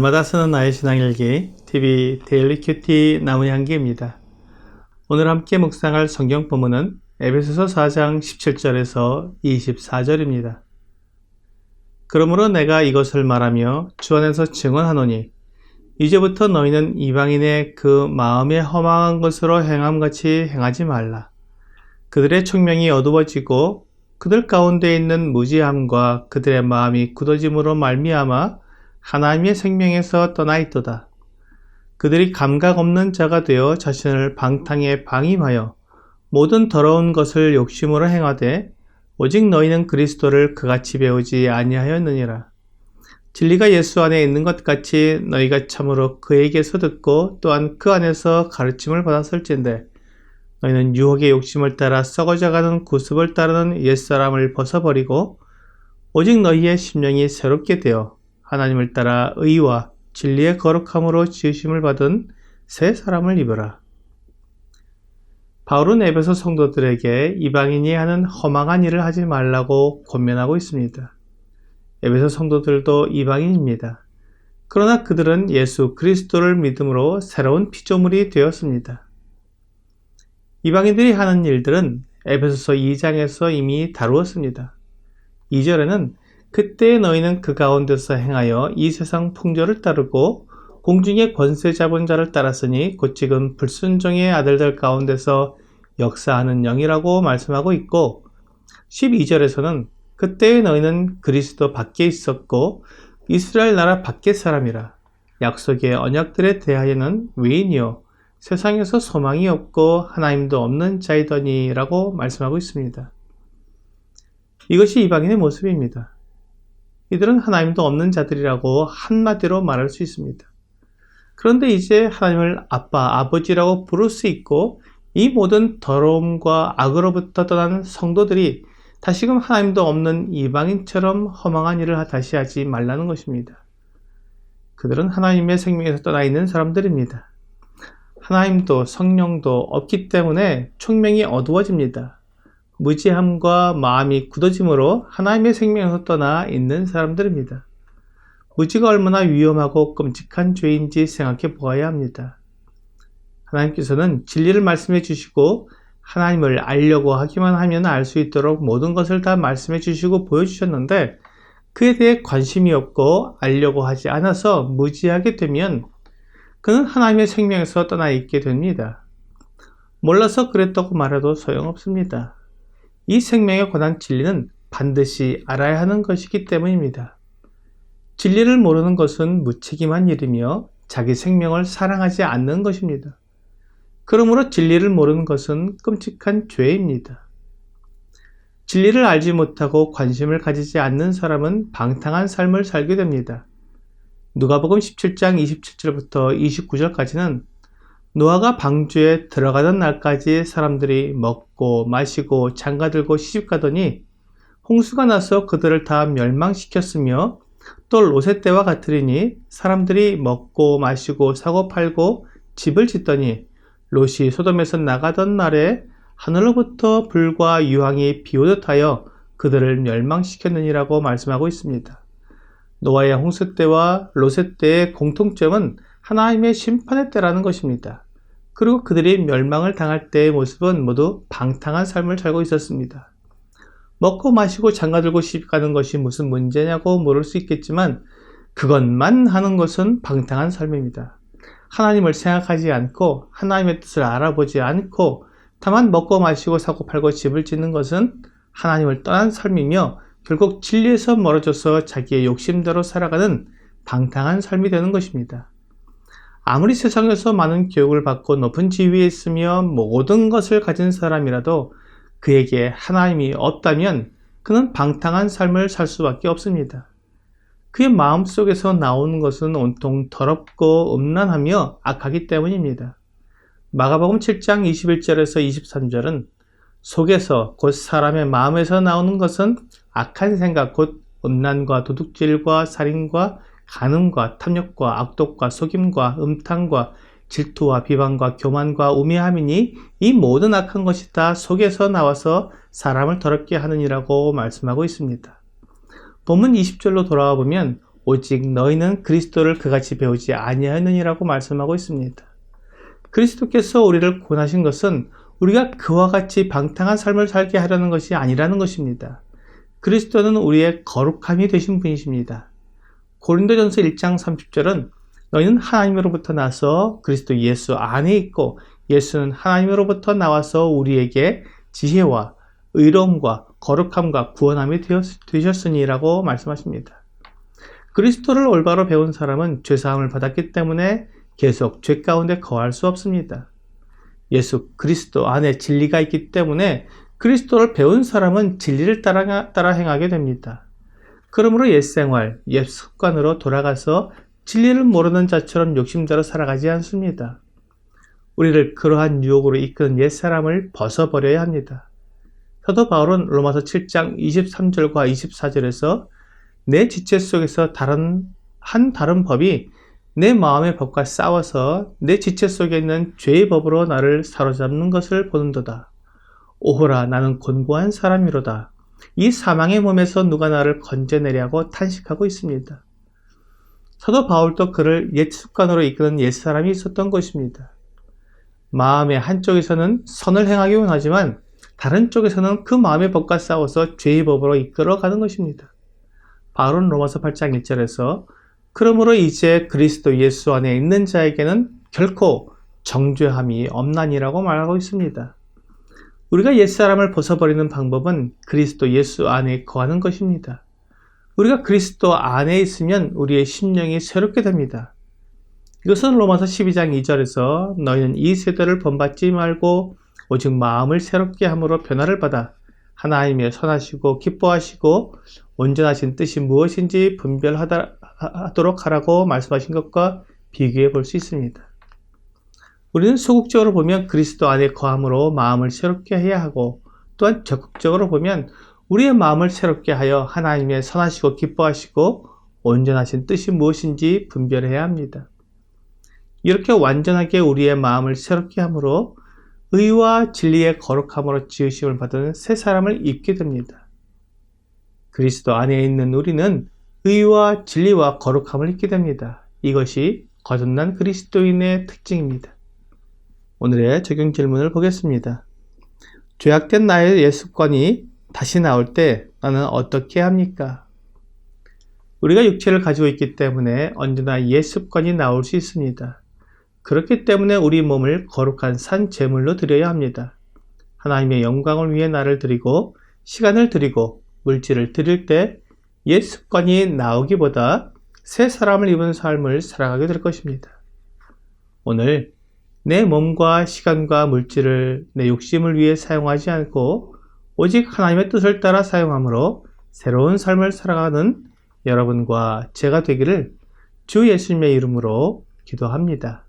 날마다 쓰는 나의 신앙일기 TV 데일리 큐티 나무향기입니다. 오늘 함께 묵상할 성경 본문은 에베소서 4장 17절에서 24절입니다. 그러므로 내가 이것을 말하며 주 안에서 증언하노니 이제부터 너희는 이방인의 그 마음에 허망한 것으로 행함같이 행하지 말라. 그들의 총명이 어두워지고 그들 가운데 있는 무지함과 그들의 마음이 굳어짐으로 말미암아 하나님의 생명에서 떠나 있도다. 그들이 감각 없는 자가 되어 자신을 방탕에 방임하여 모든 더러운 것을 욕심으로 행하되 오직 너희는 그리스도를 그같이 배우지 아니하였느니라. 진리가 예수 안에 있는 것 같이 너희가 참으로 그에게서 듣고 또한 그 안에서 가르침을 받았을진데 너희는 유혹의 욕심을 따라 썩어져가는 구습을 따르는 옛사람을 벗어버리고 오직 너희의 심령이 새롭게 되어 하나님을 따라 의와 진리의 거룩함으로 지으심을 받은 새 사람을 입으라. 바울은 에베소 성도들에게 이방인이 하는 허망한 일을 하지 말라고 권면하고 있습니다. 에베소 성도들도 이방인입니다. 그러나 그들은 예수 그리스도를 믿음으로 새로운 피조물이 되었습니다. 이방인들이 하는 일들은 에베소서 2장에서 이미 다루었습니다. 2절에는 그때 너희는 그 가운데서 행하여 이 세상 풍조를 따르고 공중의 권세 잡은 자를 따랐으니 곧 지금 불순종의 아들들 가운데서 역사하는 영이라고 말씀하고 있고 12절에서는 그때의 너희는 그리스도 밖에 있었고 이스라엘 나라 밖의 사람이라. 약속의 언약들에 대하여는 외인이요 세상에서 소망이 없고 하나님도 없는 자이더니 라고 말씀하고 있습니다. 이것이 이방인의 모습입니다. 이들은 하나님도 없는 자들이라고 한마디로 말할 수 있습니다. 그런데 이제 하나님을 아빠, 아버지라고 부를 수 있고 이 모든 더러움과 악으로부터 떠난 성도들이 다시금 하나님도 없는 이방인처럼 허망한 일을 다시 하지 말라는 것입니다. 그들은 하나님의 생명에서 떠나 있는 사람들입니다. 하나님도 성령도 없기 때문에 총명이 어두워집니다. 무지함과 마음이 굳어짐으로 하나님의 생명에서 떠나 있는 사람들입니다. 무지가 얼마나 위험하고 끔찍한 죄인지 생각해 보아야 합니다. 하나님께서는 진리를 말씀해 주시고 하나님을 알려고 하기만 하면 알 수 있도록 모든 것을 다 말씀해 주시고 보여주셨는데 그에 대해 관심이 없고 알려고 하지 않아서 무지하게 되면 그는 하나님의 생명에서 떠나 있게 됩니다. 몰라서 그랬다고 말해도 소용없습니다. 이 생명에 관한 진리는 반드시 알아야 하는 것이기 때문입니다. 진리를 모르는 것은 무책임한 일이며 자기 생명을 사랑하지 않는 것입니다. 그러므로 진리를 모르는 것은 끔찍한 죄입니다. 진리를 알지 못하고 관심을 가지지 않는 사람은 방탕한 삶을 살게 됩니다. 누가복음 17장 27절부터 29절까지는 노아가 방주에 들어가던 날까지 사람들이 먹고 마시고 장가들고 시집가더니 홍수가 나서 그들을 다 멸망시켰으며 또 롯의 때와 같으리니 사람들이 먹고 마시고 사고 팔고 집을 짓더니 롯이 소돔에서 나가던 날에 하늘로부터 불과 유황이 비오듯 하여 그들을 멸망시켰느니라고 말씀하고 있습니다. 노아의 홍수 때와 롯의 때의 공통점은 하나님의 심판의 때라는 것입니다. 그리고 그들이 멸망을 당할 때의 모습은 모두 방탕한 삶을 살고 있었습니다. 먹고 마시고 장가들고 시집가는 것이 무슨 문제냐고 물을 수 있겠지만 그것만 하는 것은 방탕한 삶입니다. 하나님을 생각하지 않고 하나님의 뜻을 알아보지 않고 다만 먹고 마시고 사고 팔고 집을 짓는 것은 하나님을 떠난 삶이며 결국 진리에서 멀어져서 자기의 욕심대로 살아가는 방탕한 삶이 되는 것입니다. 아무리 세상에서 많은 교육을 받고 높은 지위에 있으며 모든 것을 가진 사람이라도 그에게 하나님이 없다면 그는 방탕한 삶을 살 수밖에 없습니다. 그의 마음속에서 나오는 것은 온통 더럽고 음란하며 악하기 때문입니다. 마가복음 7장 21절에서 23절은 속에서 곧 사람의 마음에서 나오는 것은 악한 생각 곧 음란과 도둑질과 살인과 간음과 탐욕과 악독과 속임과 음탕과 질투와 비방과 교만과 우매함이니 이 모든 악한 것이 다 속에서 나와서 사람을 더럽게 하느니라고 말씀하고 있습니다. 본문 20절로 돌아와 보면 오직 너희는 그리스도를 그같이 배우지 아니하느니라고 말씀하고 있습니다. 그리스도께서 우리를 구원하신 것은 우리가 그와 같이 방탕한 삶을 살게 하려는 것이 아니라는 것입니다. 그리스도는 우리의 거룩함이 되신 분이십니다. 고린도전서 1장 30절은 너희는 하나님으로부터 나서 그리스도 예수 안에 있고 예수는 하나님으로부터 나와서 우리에게 지혜와 의로움과 거룩함과 구원함이 되셨으니라고 말씀하십니다. 그리스도를 올바로 배운 사람은 죄사함을 받았기 때문에 계속 죄 가운데 거할 수 없습니다. 예수 그리스도 안에 진리가 있기 때문에 그리스도를 배운 사람은 진리를 따라 행하게 됩니다. 그러므로 옛생활, 옛 습관으로 돌아가서 진리를 모르는 자처럼 욕심대로 살아가지 않습니다. 우리를 그러한 유혹으로 이끄는 옛사람을 벗어버려야 합니다. 사도 바울은 로마서 7장 23절과 24절에서 내 지체 속에서 다른 법이 내 마음의 법과 싸워서 내 지체 속에 있는 죄의 법으로 나를 사로잡는 것을 보는도다. 오호라 나는 곤고한 사람이로다. 이 사망의 몸에서 누가 나를 건져내려고 탄식하고 있습니다. 사도 바울도 그를 옛 습관으로 이끄는 옛사람이 있었던 것입니다. 마음의 한쪽에서는 선을 행하기 원하지만 다른 쪽에서는 그 마음의 법과 싸워서 죄의 법으로 이끌어가는 것입니다. 바울은 로마서 8장 1절에서 그러므로 이제 그리스도 예수 안에 있는 자에게는 결코 정죄함이 없나니라고 말하고 있습니다. 우리가 옛사람을 벗어버리는 방법은 그리스도 예수 안에 거하는 것입니다. 우리가 그리스도 안에 있으면 우리의 심령이 새롭게 됩니다. 이것은 로마서 12장 2절에서 너희는 이 세대를 본받지 말고 오직 마음을 새롭게 함으로 변화를 받아 하나님의 선하시고 기뻐하시고 온전하신 뜻이 무엇인지 분별하도록 하라고 말씀하신 것과 비교해 볼 수 있습니다. 우리는 소극적으로 보면 그리스도 안에 거함으로 마음을 새롭게 해야 하고 또한 적극적으로 보면 우리의 마음을 새롭게 하여 하나님의 선하시고 기뻐하시고 온전하신 뜻이 무엇인지 분별해야 합니다. 이렇게 완전하게 우리의 마음을 새롭게 함으로 의와 진리의 거룩함으로 지으심을 받은 새 사람을 입게 됩니다. 그리스도 안에 있는 우리는 의와 진리와 거룩함을 입게 됩니다. 이것이 거듭난 그리스도인의 특징입니다. 오늘의 적용 질문을 보겠습니다. 죄악된 나의 옛 습관이 다시 나올 때 나는 어떻게 합니까? 우리가 육체를 가지고 있기 때문에 언제나 옛 습관이 나올 수 있습니다. 그렇기 때문에 우리 몸을 거룩한 산 제물로 드려야 합니다. 하나님의 영광을 위해 나를 드리고 시간을 드리고 물질을 드릴 때 옛 습관이 나오기보다 새 사람을 입은 삶을 살아가게 될 것입니다. 오늘 내 몸과 시간과 물질을 내 욕심을 위해 사용하지 않고 오직 하나님의 뜻을 따라 사용함으로 새로운 삶을 살아가는 여러분과 제가 되기를 주 예수님의 이름으로 기도합니다.